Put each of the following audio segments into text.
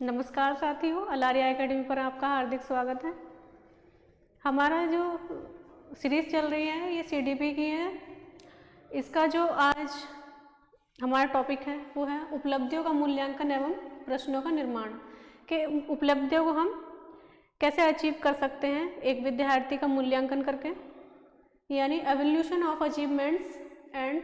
नमस्कार साथियों, अलारिया एकेडमी पर आपका हार्दिक स्वागत है। हमारा जो सीरीज़ चल रही है ये सीडीपी की है। इसका जो आज हमारा टॉपिक है वो है उपलब्धियों का मूल्यांकन एवं प्रश्नों का निर्माण। कि उपलब्धियों को हम कैसे अचीव कर सकते हैं एक विद्यार्थी का मूल्यांकन करके, यानी evolution of achievements and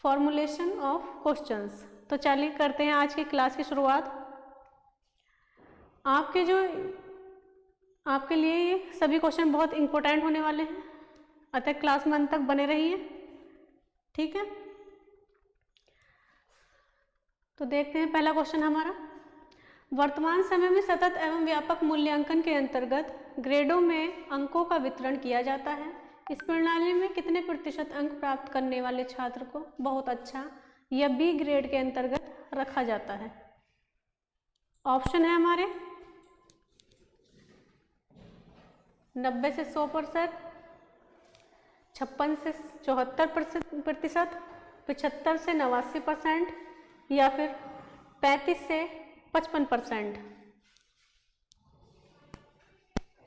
formulation of questions. तो चलिए करते हैं आज की क्लास की शुरुआत। आपके लिए ये सभी क्वेश्चन बहुत इंपॉर्टेंट होने वाले हैं, अतः क्लास में अंत तक बने रहिए, ठीक है। तो देखते हैं पहला क्वेश्चन हमारा। वर्तमान समय में सतत एवं व्यापक मूल्यांकन के अंतर्गत ग्रेडों में अंकों का वितरण किया जाता है। इस प्रणाली में कितने प्रतिशत अंक प्राप्त करने वाले छात्र को बहुत अच्छा या बी ग्रेड के अंतर्गत रखा जाता है? ऑप्शन है हमारे 90 से 100%, 56 से 74%, 75 से 89% या फिर 35 से 55%।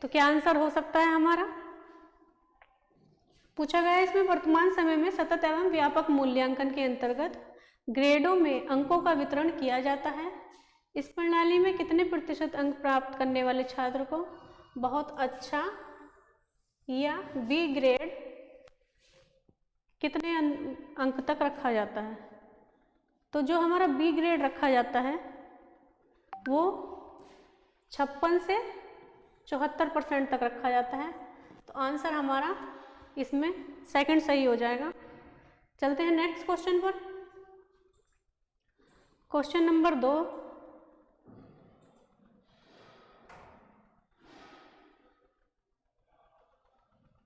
तो क्या आंसर हो सकता है हमारा? पूछा गया है इसमें वर्तमान समय में सतत एवं व्यापक मूल्यांकन के अंतर्गत ग्रेडों में अंकों का वितरण किया जाता है। इस प्रणाली में कितने प्रतिशत अंक प्राप्त करने वाले छात्र को बहुत अच्छा या बी ग्रेड कितने अंक तक रखा जाता है? तो जो हमारा बी ग्रेड रखा जाता है वो 56 से 74% तक रखा जाता है। तो आंसर हमारा इसमें सेकंड सही हो जाएगा। चलते हैं नेक्स्ट क्वेश्चन पर। Question number 2।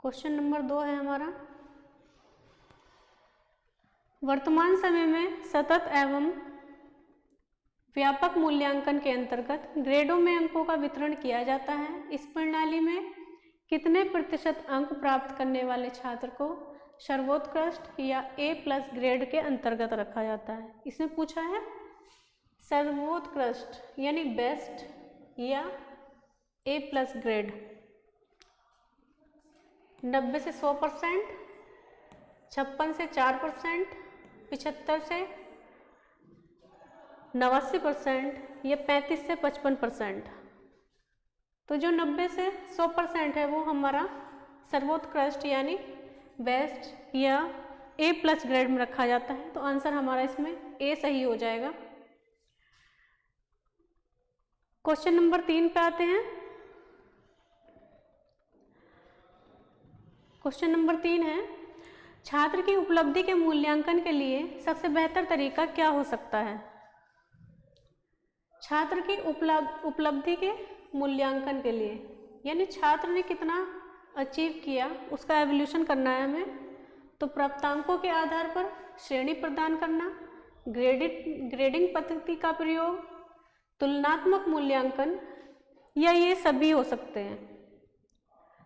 क्वेश्चन नंबर 2 है हमारा, वर्तमान समय में सतत एवं व्यापक मूल्यांकन के अंतर्गत ग्रेडों में अंकों का वितरण किया जाता है। इस प्रणाली में कितने प्रतिशत अंक प्राप्त करने वाले छात्र को सर्वोत्कृष्ट या A+ ग्रेड के अंतर्गत रखा जाता है? इसमें पूछा है सर्वोत्कृष्ट यानी बेस्ट या A+ ग्रेड। 90 से 100%, 56 से 4%, 75 से 89% या 35 से 55%। तो जो 90 से 100% है वो हमारा सर्वोत्कृष्ट यानी बेस्ट या A+ ग्रेड में रखा जाता है। तो आंसर हमारा इसमें ए सही हो जाएगा। क्वेश्चन नंबर 3 पे आते हैं। क्वेश्चन नंबर 3 है, छात्र की उपलब्धि के मूल्यांकन के लिए सबसे बेहतर तरीका क्या हो सकता है? छात्र की उपलब्धि के मूल्यांकन के लिए, यानी छात्र ने कितना अचीव किया उसका एवोल्यूशन करना है हमें। तो प्राप्तांकों के आधार पर श्रेणी प्रदान करना, ग्रेडिंग पद्धति का प्रयोग, तुलनात्मक मूल्यांकन या ये सभी हो सकते हैं।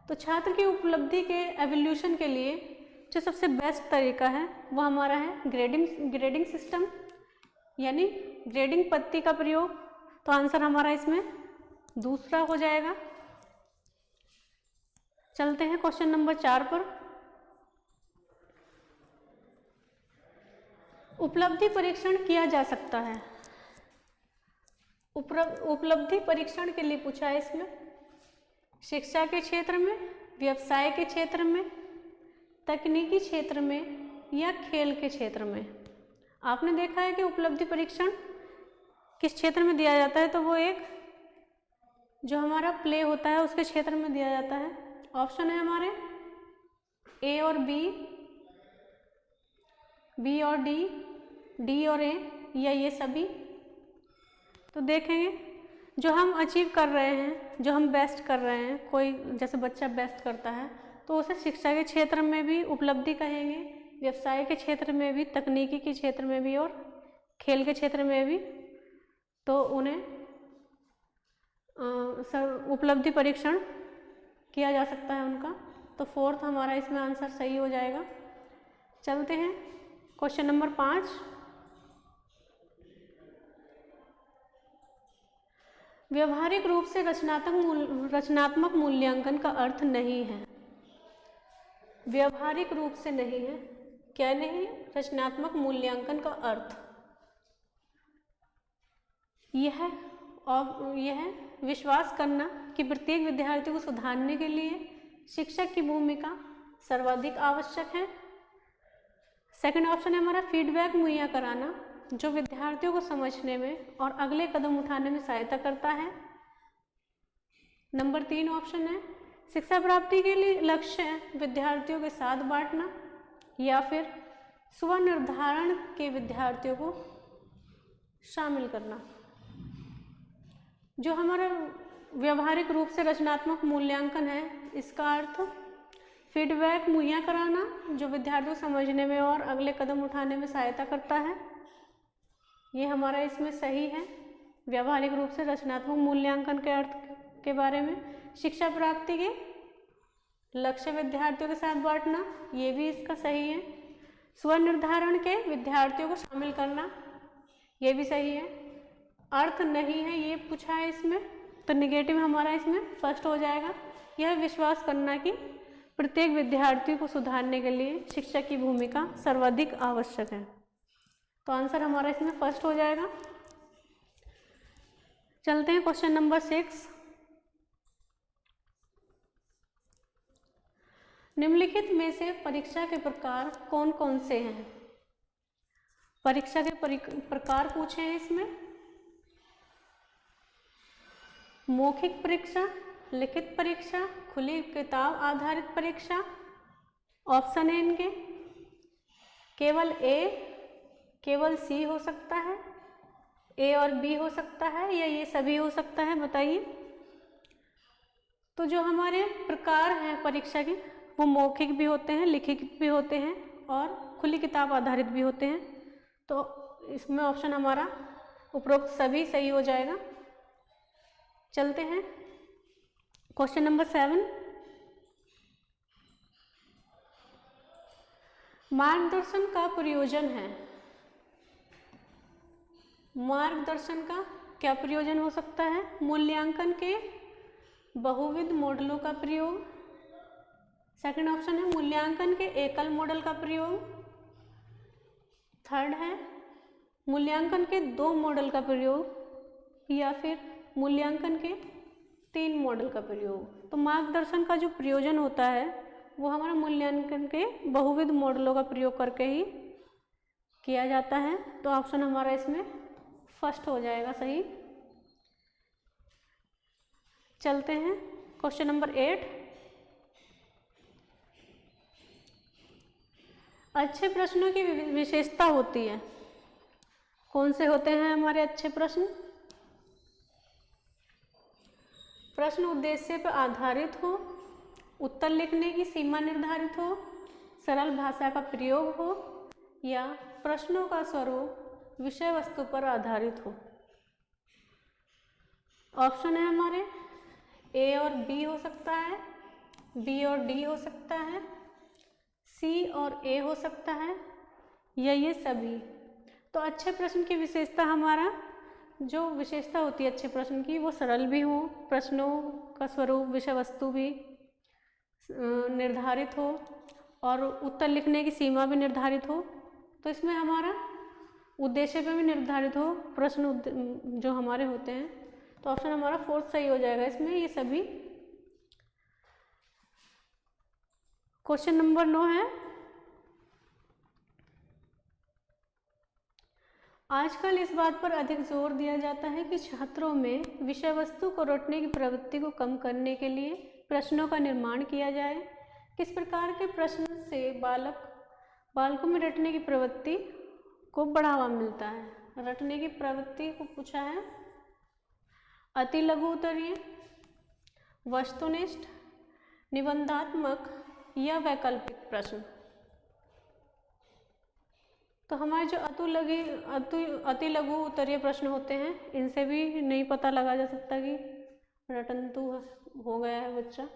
तो छात्र की उपलब्धि के एवोल्यूशन के लिए जो सबसे बेस्ट तरीका है वो हमारा है ग्रेडिंग सिस्टम यानी ग्रेडिंग पद्धति का प्रयोग। तो आंसर हमारा इसमें दूसरा हो जाएगा। चलते हैं क्वेश्चन नंबर 4 पर। उपलब्धि परीक्षण किया जा सकता है। उपलब्धि परीक्षण के लिए पूछा है इसमें शिक्षा के क्षेत्र में, व्यवसाय के क्षेत्र में, तकनीकी क्षेत्र में या खेल के क्षेत्र में। आपने देखा है कि उपलब्धि परीक्षण किस क्षेत्र में दिया जाता है? तो वो एक जो हमारा प्ले होता है उसके क्षेत्र में दिया जाता है। ऑप्शन है हमारे ए और बी और डी और ए या ये सभी। तो देखेंगे जो हम अचीव कर रहे हैं, जो हम बेस्ट कर रहे हैं, कोई जैसे बच्चा बेस्ट करता है तो उसे शिक्षा के क्षेत्र में भी उपलब्धि कहेंगे, व्यवसाय के क्षेत्र में भी, तकनीकी के क्षेत्र में भी और खेल के क्षेत्र में भी। तो उन्हें उपलब्धि परीक्षण किया जा सकता है उनका। तो फोर्थ हमारा इसमें आंसर सही हो जाएगा। चलते हैं क्वेश्चन नंबर 5। व्यवहारिक रूप से रचनात्मक मूल्यांकन का अर्थ नहीं है। व्यवहारिक रूप से नहीं है, क्या नहीं है? रचनात्मक मूल्यांकन का अर्थ यह विश्वास करना कि प्रत्येक विद्यार्थी को सुधारने के लिए शिक्षक की भूमिका सर्वाधिक आवश्यक है। सेकंड ऑप्शन है हमारा फीडबैक मुहैया कराना, जो विद्यार्थियों को समझने में और अगले कदम उठाने में सहायता करता है। नंबर 3 ऑप्शन है शिक्षा प्राप्ति के लिए लक्ष्य विद्यार्थियों के साथ बांटना, या फिर स्व निर्धारण के विद्यार्थियों को शामिल करना। जो हमारा व्यवहारिक रूप से रचनात्मक मूल्यांकन है, इसका अर्थ फीडबैक मुहैया कराना, जो विद्यार्थियों को समझने में और अगले कदम उठाने में सहायता करता है। ये हमारा इसमें सही है। व्यवहारिक रूप से रचनात्मक मूल्यांकन के अर्थ के बारे में शिक्षा प्राप्ति के लक्ष्य विद्यार्थियों के साथ बांटना, ये भी इसका सही है। स्वनिर्धारण के विद्यार्थियों को शामिल करना, ये भी सही है। अर्थ नहीं है ये पूछा है इसमें, तो निगेटिव हमारा इसमें फर्स्ट हो जाएगा। यह विश्वास करना कि प्रत्येक विद्यार्थी को सुधारने के लिए शिक्षक की भूमिका सर्वाधिक आवश्यक है, तो आंसर हमारा इसमें फर्स्ट हो जाएगा। चलते हैं क्वेश्चन नंबर 6। निम्नलिखित में से परीक्षा के प्रकार कौन कौन से हैं? परीक्षा के प्रकार पूछे हैं इसमें। मौखिक परीक्षा, लिखित परीक्षा, खुली किताब आधारित परीक्षा। ऑप्शन है इनके केवल ए, केवल सी हो सकता है, ए और बी हो सकता है, या ये सभी हो सकता है, बताइए। तो जो हमारे प्रकार हैं परीक्षा के, वो मौखिक भी होते हैं, लिखित भी होते हैं और खुली किताब आधारित भी होते हैं। तो इसमें ऑप्शन हमारा उपरोक्त सभी सही हो जाएगा। चलते हैं क्वेश्चन नंबर 7। मार्गदर्शन का प्रयोजन है। मार्गदर्शन का क्या प्रयोजन हो सकता है? मूल्यांकन के बहुविध मॉडलों का प्रयोग। सेकंड ऑप्शन है मूल्यांकन के एकल मॉडल का प्रयोग। थर्ड है मूल्यांकन के 2 मॉडल का प्रयोग, या फिर मूल्यांकन के 3 मॉडल का प्रयोग। तो मार्गदर्शन का जो प्रयोजन होता है वो हमारा मूल्यांकन के बहुविध मॉडलों का प्रयोग करके ही किया जाता है। तो ऑप्शन हमारा इसमें फर्स्ट हो जाएगा सही। चलते हैं क्वेश्चन नंबर 8। अच्छे प्रश्नों की विशेषता होती है। कौन से होते हैं हमारे अच्छे प्रश्न? प्रश्न उद्देश्य पर आधारित हो, उत्तर लिखने की सीमा निर्धारित हो, सरल भाषा का प्रयोग हो, या प्रश्नों का स्वरूप विषय वस्तु पर आधारित हो। ऑप्शन है हमारे ए और बी हो सकता है, बी और डी हो सकता है, सी और ए हो सकता है, या ये सभी। तो अच्छे प्रश्न की विशेषता हमारा जो विशेषता होती है अच्छे प्रश्न की, वो सरल भी हो, प्रश्नों का स्वरूप विषय वस्तु भी निर्धारित हो और उत्तर लिखने की सीमा भी निर्धारित हो। तो इसमें हमारा उद्देश्य पे भी निर्धारित हो प्रश्न जो हमारे होते हैं। तो ऑप्शन हमारा फोर्थ सही हो जाएगा इसमें, ये सभी। क्वेश्चन नंबर 9 है, आजकल इस बात पर अधिक जोर दिया जाता है कि छात्रों में विषय वस्तु को रटने की प्रवृत्ति को कम करने के लिए प्रश्नों का निर्माण किया जाए। किस प्रकार के प्रश्न से बालकों में रटने की प्रवृत्ति को बढ़ावा मिलता है? रटने की प्रवृत्ति को पूछा है। अति लघु उत्तरीय, वस्तुनिष्ठ, निबंधात्मक या वैकल्पिक प्रश्न। तो हमारे जो अति लघु उत्तरीय प्रश्न होते हैं, इनसे भी नहीं पता लगा जा सकता कि रटंतु हो गया है बच्चा।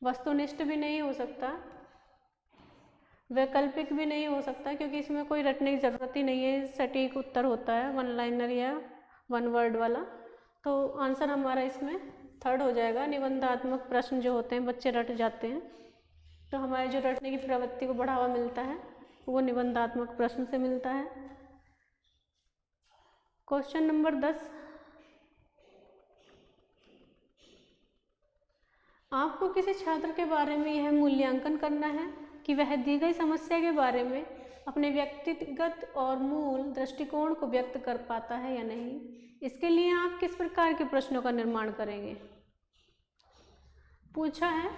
वस्तुनिष्ठ भी नहीं हो सकता, वैकल्पिक भी नहीं हो सकता, क्योंकि इसमें कोई रटने की ज़रूरत ही नहीं है, सटीक उत्तर होता है, वन लाइनर या वन वर्ड वाला। तो आंसर हमारा इसमें थर्ड हो जाएगा। निबंधात्मक प्रश्न जो होते हैं बच्चे रट जाते हैं, तो हमारे जो रटने की प्रवृत्ति को बढ़ावा मिलता है वो निबंधात्मक प्रश्न से मिलता है। क्वेश्चन नंबर 10, आपको किसी छात्र के बारे में यह मूल्यांकन करना है कि वह दी गई समस्या के बारे में अपने व्यक्तिगत और मूल दृष्टिकोण को व्यक्त कर पाता है या नहीं। इसके लिए आप किस प्रकार के प्रश्नों का निर्माण करेंगे। पूछा है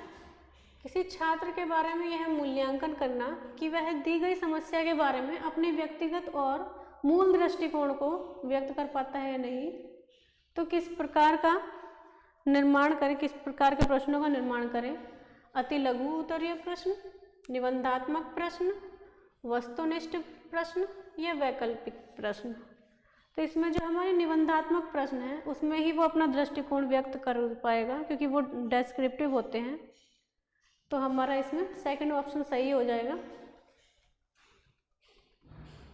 किसी छात्र के बारे में यह मूल्यांकन करना कि वह दी गई समस्या के बारे में अपने व्यक्तिगत और मूल दृष्टिकोण को व्यक्त कर पाता है या नहीं, तो किस प्रकार का निर्माण करें, किस प्रकार के प्रश्नों का निर्माण करें। अति लघु उत्तरीय प्रश्न, निबंधात्मक प्रश्न, वस्तुनिष्ठ प्रश्न या वैकल्पिक प्रश्न। तो इसमें जो हमारे निबंधात्मक प्रश्न है उसमें ही वो अपना दृष्टिकोण व्यक्त कर पाएगा, क्योंकि वो डेस्क्रिप्टिव होते हैं। तो हमारा इसमें सेकंड ऑप्शन सही हो जाएगा।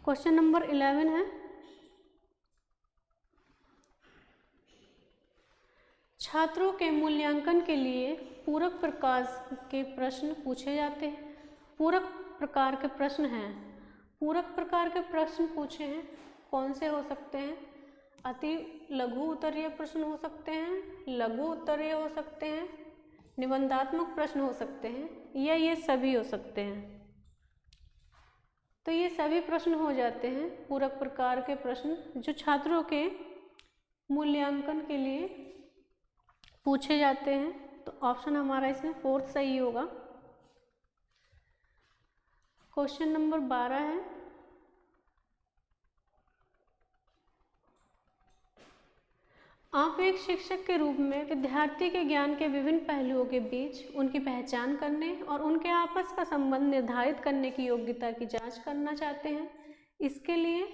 क्वेश्चन नंबर 11 है, छात्रों के मूल्यांकन के लिए पूरक प्रकार के प्रश्न पूछे जाते हैं। पूरक प्रकार के प्रश्न हैं, पूरक प्रकार के प्रश्न पूछे हैं, कौन से हो सकते हैं। अति लघु उत्तरीय प्रश्न हो सकते हैं, लघु उत्तरीय हो सकते हैं, निबंधात्मक प्रश्न हो सकते हैं, या ये सभी हो सकते हैं। तो ये सभी प्रश्न हो जाते हैं पूरक प्रकार के प्रश्न, जो छात्रों के मूल्यांकन के लिए पूछे जाते हैं। तो ऑप्शन हमारा इसमें फोर्थ सही होगा। क्वेश्चन नंबर 12 है, आप एक शिक्षक के रूप में विद्यार्थी के ज्ञान के विभिन्न पहलुओं के बीच उनकी पहचान करने और उनके आपस का संबंध निर्धारित करने की योग्यता की जांच करना चाहते हैं। इसके लिए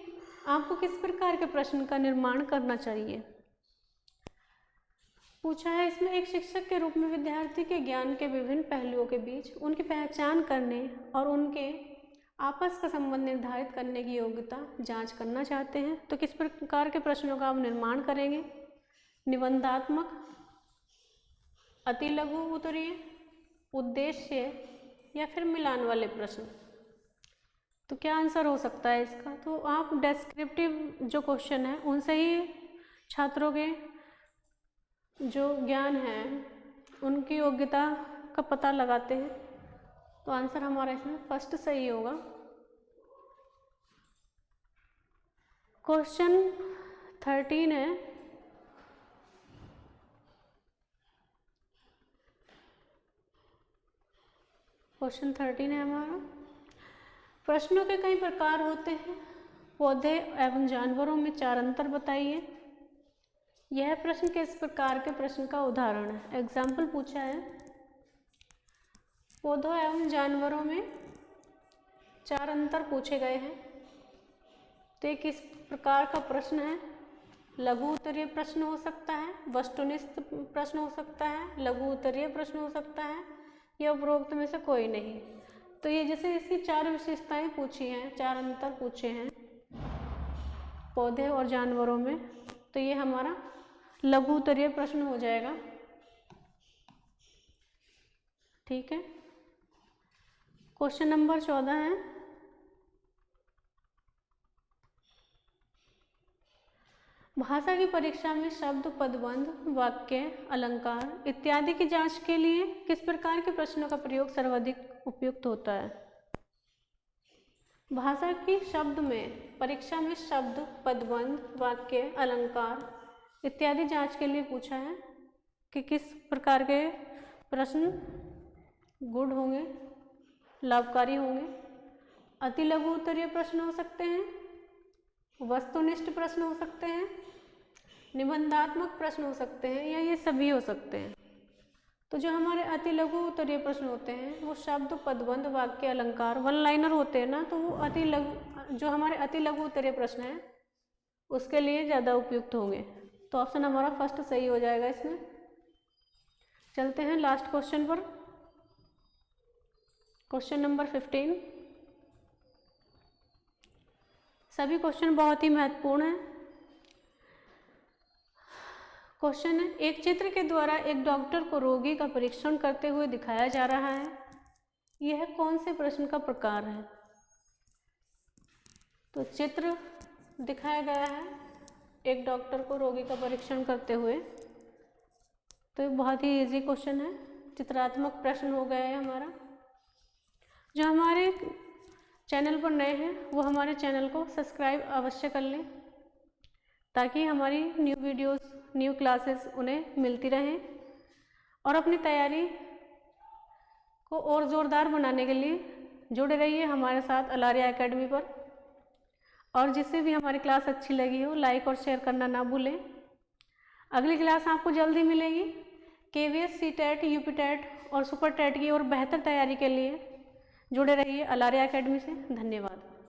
आपको किस प्रकार के प्रश्न का निर्माण करना चाहिए। पूछा है इसमें एक शिक्षक के रूप में विद्यार्थी के ज्ञान के विभिन्न पहलुओं के बीच उनकी पहचान करने और उनके आपस का संबंध निर्धारित करने की योग्यता जांच करना चाहते हैं। तो किस प्रकार के प्रश्नों का आप निर्माण करेंगे। निबंधात्मक, अति लघु उत्तरीय, उद्देश्य या फिर मिलान वाले प्रश्न। तो क्या आंसर हो सकता है इसका। तो आप डेस्क्रिप्टिव जो क्वेश्चन है उनसे ही छात्रों के जो ज्ञान है उनकी योग्यता का पता लगाते हैं। तो आंसर हमारा इसमें फर्स्ट सही होगा। क्वेश्चन 13 है, क्वेश्चन 13 है हमारा, प्रश्नों के कई प्रकार होते हैं, पौधे एवं जानवरों में 4 अंतर बताइए। यह प्रश्न किस प्रकार के प्रश्न का उदाहरण है। एग्जाम्पल पूछा है, पौधों एवं जानवरों में 4 अंतर पूछे गए हैं। तो ये किस प्रकार का प्रश्न है। लघु उत्तरीय प्रश्न हो सकता है, वस्तुनिष्ठ प्रश्न हो सकता है, लघु उत्तरीय प्रश्न हो सकता है, या उपरोक्त में से कोई नहीं। तो ये जैसे इसकी 4 विशेषताएं पूछी हैं, 4 अंतर पूछे हैं पौधे और जानवरों में, तो ये हमारा लघु उत्तरीय प्रश्न हो जाएगा। ठीक है। क्वेश्चन नंबर 14 है, भाषा की परीक्षा में शब्द, पदबंध, वाक्य, अलंकार इत्यादि की जांच के लिए किस प्रकार के प्रश्नों का प्रयोग सर्वाधिक उपयुक्त होता है। भाषा की शब्द में परीक्षा में शब्द, पदबंध, वाक्य, अलंकार इत्यादि जांच के लिए पूछा है कि किस प्रकार के प्रश्न गुड होंगे, लाभकारी होंगे। अति लघु उत्तरीय प्रश्न हो सकते हैं, वस्तुनिष्ठ प्रश्न हो सकते हैं, निबंधात्मक प्रश्न हो सकते हैं, या ये सभी हो सकते हैं। तो जो हमारे अति लघु उत्तरीय प्रश्न होते हैं वो शब्द, पदबंध, वाक्य, अलंकार, वन लाइनर होते हैं ना, तो वो जो हमारे अति लघु उत्तरीय प्रश्न हैं उसके लिए ज़्यादा उपयुक्त होंगे। तो ऑप्शन हमारा फर्स्ट सही हो जाएगा इसमें। चलते हैं लास्ट क्वेश्चन पर। Question number 15। सभी क्वेश्चन बहुत ही महत्वपूर्ण हैं। क्वेश्चन है, एक चित्र के द्वारा एक डॉक्टर को रोगी का परीक्षण करते हुए दिखाया जा रहा है, यह कौन से प्रश्न का प्रकार है? तो चित्र दिखाया गया है एक डॉक्टर को रोगी का परीक्षण करते हुए, तो ये बहुत ही इजी क्वेश्चन है, चित्रात्मक प्रश्न हो गया है हमारा। जो हमारे चैनल पर नए हैं वो हमारे चैनल को सब्सक्राइब अवश्य कर लें ताकि हमारी न्यू वीडियोस, न्यू क्लासेस उन्हें मिलती रहें, और अपनी तैयारी को और ज़ोरदार बनाने के लिए जुड़े रहिए हमारे साथ अलारिया एकेडमी पर। और जिससे भी हमारी क्लास अच्छी लगी हो लाइक और शेयर करना ना भूलें। अगली क्लास आपको जल्दी मिलेगी। KVS, CTET, UPTET और सुपर टेट की और बेहतर तैयारी के लिए जुड़े रहिए अलारिया एकेडमी से। धन्यवाद।